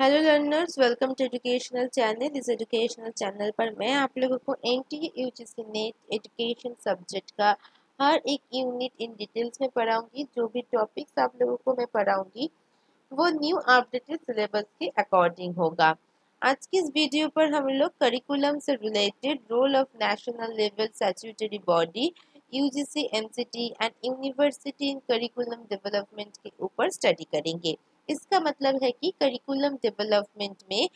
Hello learners, welcome to educational channel. इस educational channel पर मैं आप लोगों को NTA UGC NET education subject का हर एक यूनिट इन डिटेल्स में पढ़ाऊंगी। जो भी टॉपिक्स आप लोगों को मैं पढ़ाऊंगी वो न्यू अपडेटेड सिलेबस के अकॉर्डिंग होगा। आज की इस वीडियो पर हम लोग करिकुलम से related role of national level statutory body UGC NCT and university in curriculum development के ऊपर स्टडी करेंगे। इसका मतलब है कि करिकुलम डेवलपमेंट में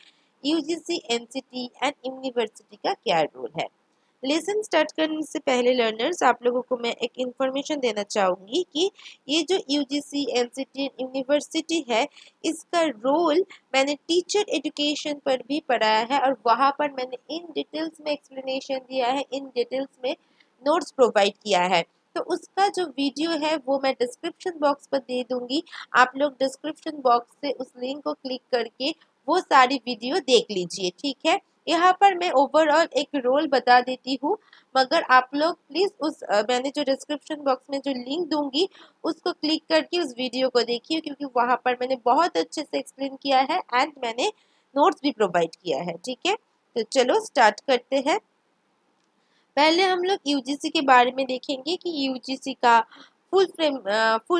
यूजीसी एनसीटी एंड यूनिवर्सिटी का क्या रोल है। लेसन स्टार्ट करने से पहले लर्नर्स आप लोगों को मैं एक इन्फॉर्मेशन देना चाहूँगी कि ये जो यूजीसी एनसीटी यूनिवर्सिटी है, इसका रोल मैंने टीचर एजुकेशन पर भी पढ़ाया है और वहाँ पर मैंने इन डिटेल्स में एक्सप्लेनेशन दिया है, इन डिटेल्स में नोट्स प्रोवाइड किया है। तो उसका जो वीडियो है वो मैं डिस्क्रिप्शन बॉक्स पर दे दूंगी। आप लोग डिस्क्रिप्शन बॉक्स से उस लिंक को क्लिक करके वो सारी वीडियो देख लीजिए, ठीक है। यहाँ पर मैं ओवरऑल एक रोल बता देती हूँ, मगर आप लोग प्लीज उस मैंने जो डिस्क्रिप्शन बॉक्स में जो लिंक दूंगी उसको क्लिक करके उस वीडियो को देखिए, क्योंकि वहां पर मैंने बहुत अच्छे से एक्सप्लेन किया है एंड मैंने नोट्स भी प्रोवाइड किया है, ठीक है। तो चलो स्टार्ट करते हैं। पहले हम लोग यूजीसी के बारे में देखेंगे कि यूजीसी का फुल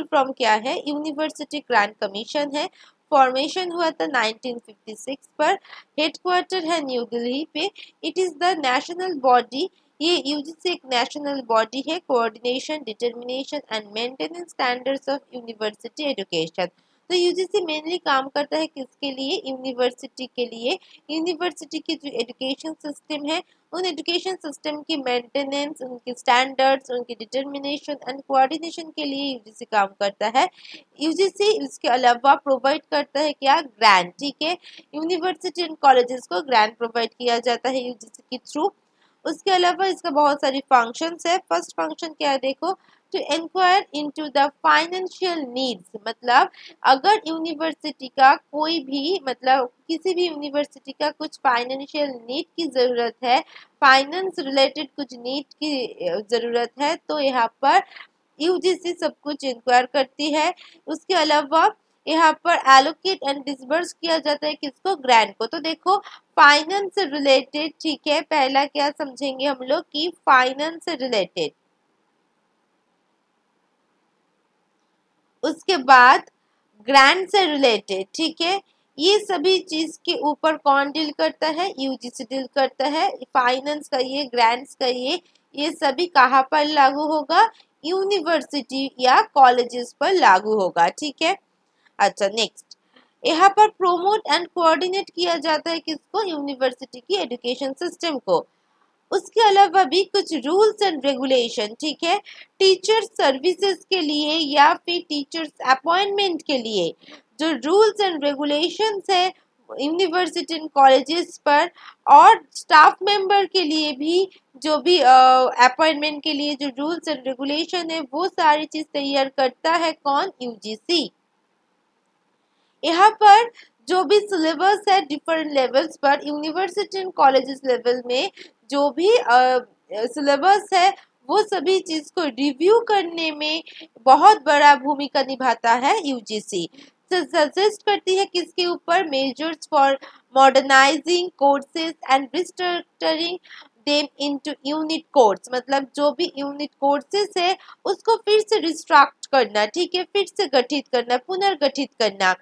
फॉर्म क्या है। यूनिवर्सिटी ग्रांट कमीशन है। फॉर्मेशन हुआ था 1956 पर। हेडक्वार्टर है न्यू दिल्ली पे। It is the national body. ये यूजीसी एक नेशनल बॉडी है। Coordination, determination and maintenance standards of university education. तो यूजीसी मेनली काम करता है किसके लिए? यूनिवर्सिटी के लिए। यूनिवर्सिटी की जो एजुकेशन सिस्टम है, उन एजुकेशन सिस्टम की मेंटेनेंस, उनके स्टैंडर्ड्स, उनकी डिटर्मिनेशन एंड कोऑर्डिनेशन के लिए यूजीसी काम करता है। यूजीसी इसके अलावा प्रोवाइड करता है क्या? ग्रांट, ठीक है। यूनिवर्सिटी एंड कॉलेजेस को ग्रांट प्रोवाइड किया जाता है यूजीसी के थ्रू। उसके अलावा इसका बहुत सारी फंक्शंस है। फर्स्ट फंक्शन क्या है देखो, to inquire into the financial needs. मतलब अगर यूनिवर्सिटी का कोई भी किसी भी यूनिवर्सिटी का कुछ फाइनेंशियल नीड की ज़रूरत है, फाइनेंस रिलेटेड कुछ नीड की ज़रूरत है, तो यहाँ पर यूजीसी सब कुछ इंक्वायर करती है। उसके अलावा यहाँ पर एलोकेट एंड डिसबर्स किया जाता है किसको? ग्रांट को। तो देखो फाइनेंस से रिलेटेड, ठीक है, पहला क्या समझेंगे हम लोग कि फाइनेंस से रिलेटेड। उसके बाद ग्रांट से रिलेटेड, ठीक है। ये सभी चीज के ऊपर कौन डील करता है? यूजीसी डील करता है। फाइनेंस का ये, ग्रांट्स का ये सभी कहाँ पर लागू होगा? यूनिवर्सिटी या कॉलेजेस पर लागू होगा, ठीक है। अच्छा, नेक्स्ट यहाँ पर प्रोमोट एंड कोऑर्डिनेट किया जाता है किसको? यूनिवर्सिटी की एजुकेशन सिस्टम को। उसके अलावा भी कुछ रूल्स एंड रेगुलेशन, ठीक है, टीचर सर्विसेज के लिए या फिर टीचर्स अपॉइंटमेंट के लिए जो रूल्स एंड रेगुलेशंस है यूनिवर्सिटी एंड कॉलेजेस पर, और स्टाफ मेंबर के लिए भी जो भी अपॉइंटमेंट के लिए जो रूल्स एंड रेगुलेशन है वो सारी चीज तैयार करता है कौन? यूजीसी। यहाँ पर जो भी सिलेबस है डिफरेंट लेवल्स पर, यूनिवर्सिटी एंड कॉलेजेस लेवल में जो भी सिलेबस है वो सभी चीज को रिव्यू करने में बहुत बड़ा भूमिका निभाता है यूजीसी। सजेस्ट करती है किसके ऊपर? Measures for modernising courses and restructuring them into unit course. मतलब जो भी यूनिट कोर्सेज है उसको फिर से रिस्ट्रक्ट करना, ठीक है, फिर से गठित करना, पुनर्गठित करना।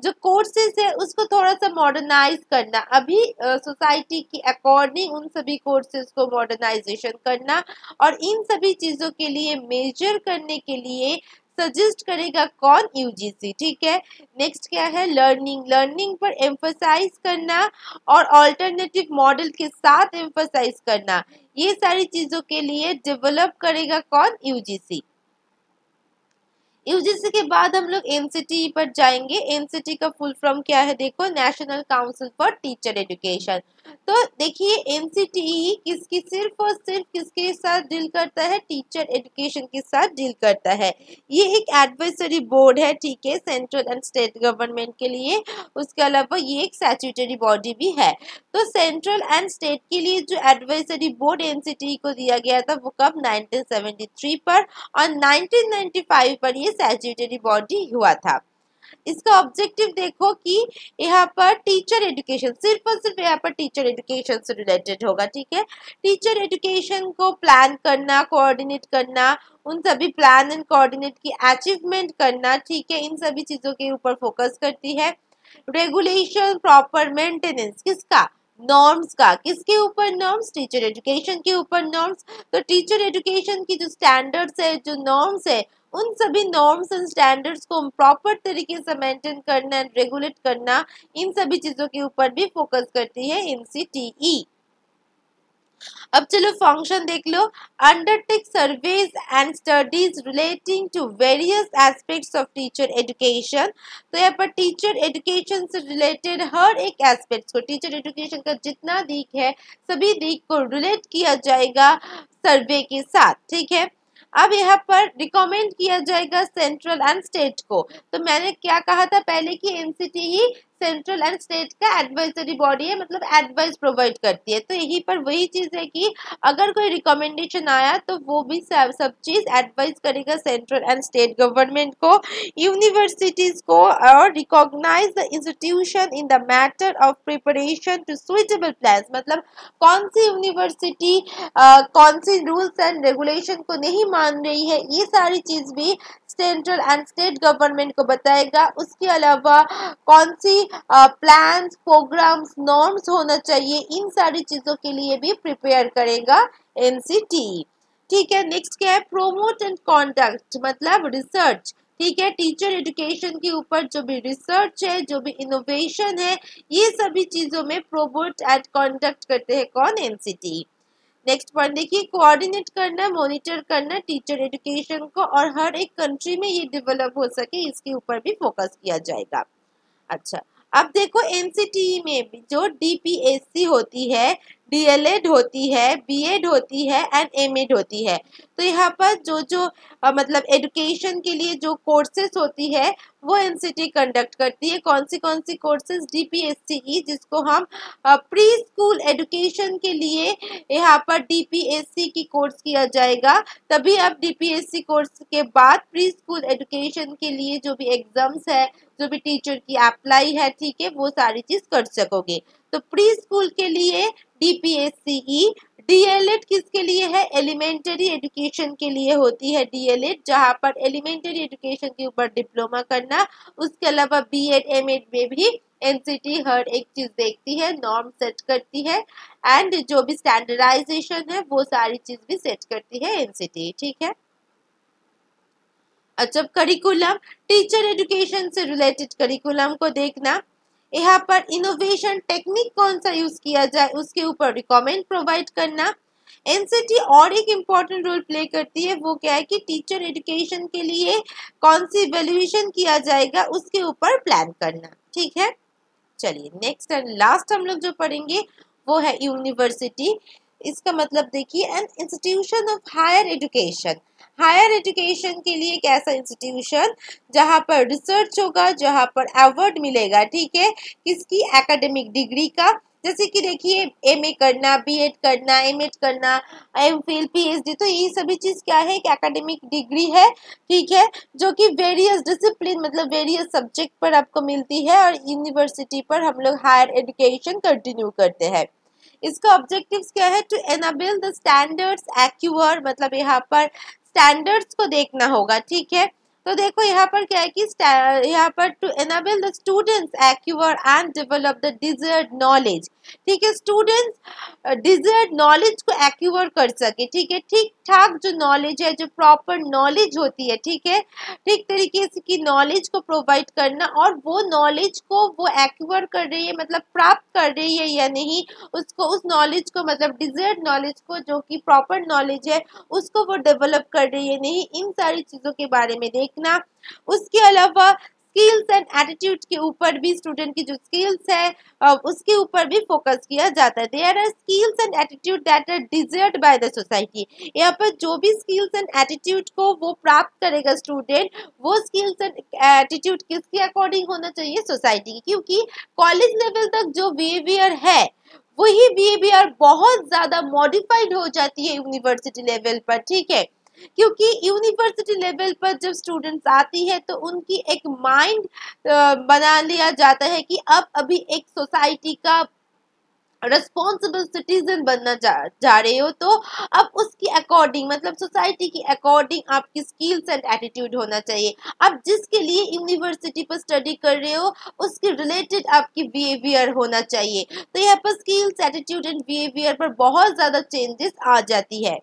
जो कोर्सेज है उसको थोड़ा सा मॉडर्नाइज करना, अभी सोसाइटी के अकॉर्डिंग उन सभी कोर्सेज को मॉडर्नाइजेशन करना, और इन सभी चीजों के लिए मेजर करने के लिए सजेस्ट करेगा कौन? यूजीसी, ठीक है। नेक्स्ट क्या है? लर्निंग। लर्निंग पर एम्फसाइज करना और ऑल्टरनेटिव मॉडल के साथ एम्फसाइज करना, ये सारी चीजों के लिए डेवलप करेगा कौन? यूजीसी। यूजीसी के बाद हम लोग एनसीटी पर जाएंगे। एनसीटी का फुल फॉर्म क्या है देखो, national council for teacher education. तो देखिए एनसीटी किसकी सिर्फ और सिर्फ किसके साथ डील करता है? टीचर एजुकेशन के साथ डील करता है। ये एक एडवाइजरी बोर्ड है, ठीक है, सेंट्रल एंड स्टेट गवर्नमेंट के लिए। उसके अलावा ये एक स्टैट्यूटरी बॉडी भी है। तो सेंट्रल एंड स्टेट के लिए जो एडवाइजरी बोर्ड एनसीटी को दिया गया था वो कब? 1973 पर, और 1995 पर ये स्टैट्यूटरी बॉडी हुआ था। इसका ऑब्जेक्टिव देखो कि यहाँ पर टीचर एजुकेशन सिर्फ और सिर्फ यहाँ पर टीचर एजुकेशन से रिलेटेड होगा, ठीक है। टीचर एजुकेशन को प्लान करना, कोऑर्डिनेट करना, उन सभी प्लान एंड कोऑर्डिनेट की अचीवमेंट करना, ठीक है, इन सभी चीजों के ऊपर फोकस करती है। रेगुलेशन, प्रॉपर मेंटेनेंस, किसका, नॉर्म्स का, किसके ऊपर नॉर्म्स, टीचर एजुकेशन के ऊपर नॉर्म्स। तो टीचर एजुकेशन की जो स्टैंडर्ड्स है, जो नॉर्म्स है, उन सभी नॉर्म्स एंड स्टैंडर्ड्स को प्रॉपर तरीके से मेंटेन करना एंड रेगुलेट करना, इन सभी चीजों के ऊपर भी फोकस करती है एनसीटीई। अब चलो फंक्शन देख लो। Undertake surveys and studies relating to various aspects of teacher education. तो यहाँ पर टीचर एजुकेशन से रिलेटेड हर एक एस्पेक्ट्स को, टीचर एजुकेशन का जितना दिक है सभी दिक को रिलेट किया जाएगा सर्वे के साथ, ठीक है। अब यहाँ पर रिकमेंड किया जाएगा सेंट्रल एंड स्टेट को। तो मैंने क्या कहा था पहले कि एनसीटीई सेंट्रल एंड स्टेट का एडवाइजरी बॉडी है, मतलब एडवाइस प्रोवाइड करती है। तो यही पर वही चीज है कि अगर कोई रिकमेंडेशन आया तो वो भी सब चीज एडवाइस करेगा सेंट्रल एंड स्टेट गवर्नमेंट को, यूनिवर्सिटीज को, और recognise the institution in the matter of preparation to suitable plans. मतलब कौन सी यूनिवर्सिटी कौन सी रूल्स एंड रेगुलेशन को नहीं मान रही है, ये सारी चीज भी सेंट्रल एंड स्टेट गवर्नमेंट को बताएगा। उसके अलावा कौन सी प्लान्स, प्रोग्राम्स, नॉर्म्स होना चाहिए, इन सारी चीजों के लिए भी प्रिपेयर करेगा एनसीटी, ठीक है। नेक्स्ट क्या है, प्रोमोट एंड कॉन्डक्ट, मतलब रिसर्च, ठीक है। टीचर एजुकेशन के ऊपर जो भी रिसर्च है, जो भी इनोवेशन है, ये सभी चीजों में प्रोमोट एंड कॉन्डक्ट करते हैं कौन, एनसीटी। नेक्स्ट पॉइंट देखिए, कोऑर्डिनेट करना, मॉनिटर करना टीचर एजुकेशन को, और हर एक कंट्री में ये डेवलप हो सके इसके ऊपर भी फोकस किया जाएगा। अच्छा, अब देखो एनसीटी में भी जो डीपीएससी होती है, डीएलएड होती है, बीएड होती है एंड एमएड होती है। तो यहाँ पर जो मतलब एजुकेशन के लिए जो कोर्सेज होती है वो एनसीटी कंडक्ट करती है। कौन सी कोर्सेज, डीपीएससी, जिसको हम प्री स्कूल एजुकेशन के लिए यहाँ पर डीपीएससी की कोर्स किया जाएगा। तभी अब डीपीएससी कोर्स के बाद प्री स्कूल एजुकेशन के लिए जो भी एग्जाम्स है, जो भी टीचर की अप्लाई है, ठीक है, वो सारी चीज कर सकोगे। तो प्री स्कूल के लिए डीपीएससी, डीएलएड किसके लिए है, एलिमेंटरी एजुकेशन के लिए होती है डीएलएड, जहां पर एलिमेंटरी एजुकेशन के ऊपर डिप्लोमा करना। उसके अलावा बीएड, एमएड में भी एनसीटी हर एक चीज देखती है, नॉर्म सेट करती है, एंड जो भी स्टैंडर्डाइजेशन है वो सारी चीज भी सेट करती है एनसीटी, ठीक है। अच्छा, करिकुलम, टीचर एजुकेशन से रिलेटेड करिकुलम को देखना। यहाँ पर इनोवेशन टेक्निक कौन सा यूज किया जाए उसके ऊपर रिकमेंड प्रोवाइड करना। एनसीटी और एक इम्पॉर्टेंट रोल प्ले करती है, वो क्या है कि टीचर एजुकेशन के लिए कौन सी इवैल्यूएशन किया जाएगा उसके ऊपर प्लान करना, ठीक है। चलिए नेक्स्ट एंड लास्ट हम लोग जो पढ़ेंगे वो है यूनिवर्सिटी। इसका मतलब देखिए, an institution of higher education. Higher education के लिए एक ऐसा इंस्टीट्यूशन जहां पर रिसर्च होगा, जहां पर अवार्ड मिलेगा, ठीक है, किसकी, एकेडमिक डिग्री का। जैसे कि देखिए एमए करना, बीएड करना, एमएड करना, एमफिल, पीएचडी, तो ये सभी चीज क्या है, एक एकेडमिक डिग्री है, ठीक है, जो कि वेरियस डिसिप्लिन मतलब वेरियस सब्जेक्ट पर आपको मिलती है, और यूनिवर्सिटी पर हम लोग हायर एजुकेशन कंटिन्यू करते हैं। इसका ऑब्जेक्टिव्स क्या है, टू एनेबल द स्टैंडर्ड्स एक्यूअर, मतलब यहाँ पर स्टैंडर्ड्स को देखना होगा, ठीक है। तो देखो यहाँ पर क्या है कि यहाँ पर to enable the students acquire and develop the desired knowledge, ठीक है, स्टूडेंट्स डिजायर्ड नॉलेज को एक्यूअर कर सके, ठीक है, ठीक ठाक जो नॉलेज है, जो प्रॉपर नॉलेज होती है, ठीक है, ठीक तरीके से की नॉलेज को प्रोवाइड करना, और वो नॉलेज को वो एक्यूअर कर रही है, मतलब प्राप्त कर रही है या नहीं, उसको, उस नॉलेज को, मतलब डिजायर्ड नॉलेज को, जो कि प्रॉपर नॉलेज है, उसको वो डेवलप कर रही है नहीं, इन सारी चीजों के बारे में देखना। उसके अलावा स्किल्स एंड एटीट्यूड के ऊपर भी, स्टूडेंट की जो स्किल्स है उसके ऊपर भी फोकस किया जाता है। There are skills and attitude that are desired by the society. यहाँ पर जो भी स्किल्स एंड एटीट्यूड को वो प्राप्त करेगा स्टूडेंट, वो स्किल्स एंड एटीट्यूड किसके अकॉर्डिंग होना चाहिए, सोसाइटी की, क्योंकि कॉलेज लेवल तक जो बिहेवियर है वही बिहेवियर बहुत ज्यादा मॉडिफाइड हो जाती है यूनिवर्सिटी लेवल पर, ठीक है। क्योंकि यूनिवर्सिटी लेवल पर जब स्टूडेंट्स आती है तो उनकी एक माइंड बना लिया जाता है कि अब अभी एक सोसाइटी का रिस्पॉन्सिबल सिटीजन बनना जा रहे हो, तो अब उसकी अकॉर्डिंग मतलब सोसाइटी की अकॉर्डिंग आपकी स्किल्स एंड एटीट्यूड होना चाहिए। आप जिसके लिए यूनिवर्सिटी पर स्टडी कर रहे हो उसके रिलेटेड आपकी बिहेवियर होना चाहिए। तो यहाँ पर स्किल्स एटीट्यूड एंड बिहेवियर पर बहुत ज़्यादा चेंजेस आ जाती है।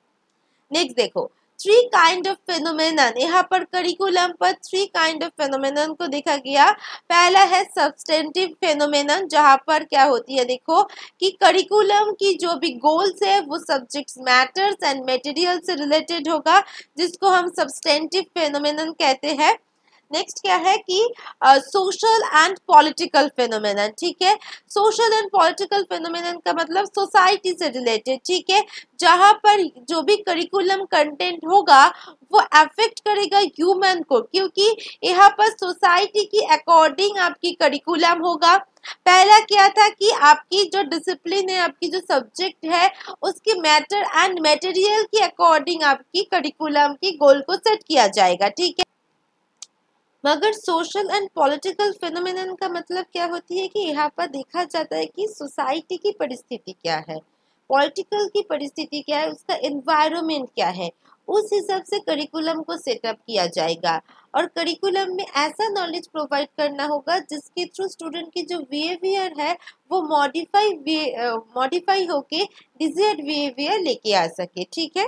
नेक्स्ट देखो, थ्री काइंड ऑफ फेनोमेनन, यहाँ पर करिकुलम पर थ्री काइंड ऑफ फेनोमेनन को देखा गया। पहला है सब्सटेंटिव फेनोमेनन, जहाँ पर क्या होती है देखो कि करिकुलम की जो भी गोल्स है वो सब्जेक्ट्स मैटर्स एंड मटेरियल से रिलेटेड होगा, जिसको हम सब्सटेंटिव फेनोमेनन कहते हैं। नेक्स्ट क्या है कि सोशल एंड पॉलिटिकल फेनोमेनन, ठीक है। सोशल एंड पॉलिटिकल फेनोमेनन का मतलब सोसाइटी से रिलेटेड, ठीक है, जहां पर जो भी करिकुलम कंटेंट होगा वो अफेक्ट करेगा ह्यूमन को, क्योंकि यहाँ पर सोसाइटी की अकॉर्डिंग आपकी करिकुलम होगा। पहला क्या था कि आपकी जो डिसिप्लिन है, आपकी जो सब्जेक्ट है, उसके मैटर एंड मटेरियल के अकॉर्डिंग आपकी करिकुलम की गोल को सेट किया जाएगा, ठीक है। मगर सोशल एंड पॉलिटिकल फिनोमिनन का मतलब क्या होती है कि यहाँ पर देखा जाता है कि सोसाइटी की परिस्थिति क्या है, पॉलिटिकल की परिस्थिति क्या है, उसका एनवायरनमेंट क्या है, उस हिसाब से करिकुलम को सेटअप किया जाएगा। और करिकुलम में ऐसा नॉलेज प्रोवाइड करना होगा जिसके थ्रू स्टूडेंट की जो बिहेवियर है वो मॉडिफाई होके डिजायर्ड बिहेवियर लेके आ सके, ठीक है।